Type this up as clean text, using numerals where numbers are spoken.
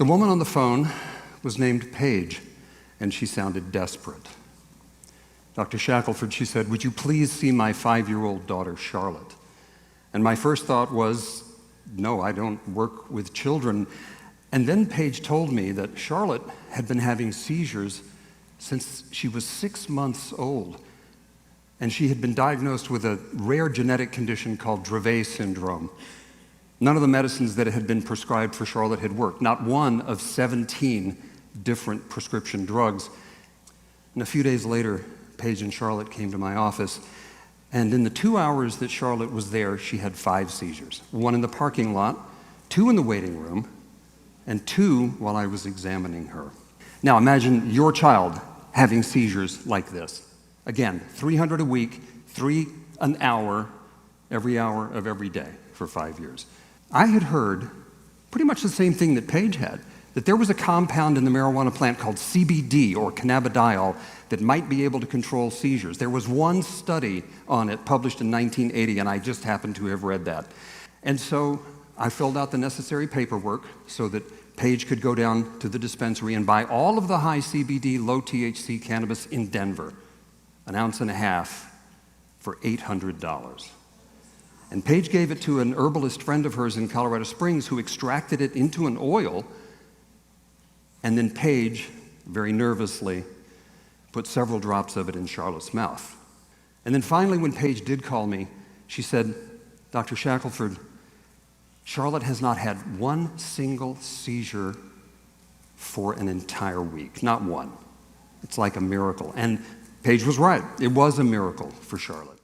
The woman on the phone was named Paige, and she sounded desperate. Dr. Shackelford, she said, "Would you please see my 5-year-old daughter, Charlotte?" And my first thought was, no, I don't work with children. And then Paige told me that Charlotte had been having seizures since she was 6 months old. And she had been diagnosed with a rare genetic condition called Dravet syndrome. None of the medicines that had been prescribed for Charlotte had worked, not one of 17 different prescription drugs. And a few days later, Paige and Charlotte came to my office, and in the 2 hours that Charlotte was there, she had 5 seizures. 1 in the parking lot, 2 in the waiting room, and 2 while I was examining her. Now imagine your child having seizures like this. Again, 300 a week, 3 an hour, every hour of every day for 5 years. I had heard pretty much the same thing that Paige had, that there was a compound in the marijuana plant called CBD, or cannabidiol, that might be able to control seizures. There was one study on it published in 1980, and I just happened to have read that. And so I filled out the necessary paperwork so that Paige could go down to the dispensary and buy all of the high CBD, low THC cannabis in Denver, 1.5 ounces for $800. And Paige gave it to an herbalist friend of hers in Colorado Springs who extracted it into an oil, and then Paige, very nervously, put several drops of it in Charlotte's mouth. And then finally, when Paige did call me, she said, "Dr. Shackelford, Charlotte has not had one single seizure for an entire week, not one. It's like a miracle." And Paige was right. It was a miracle for Charlotte.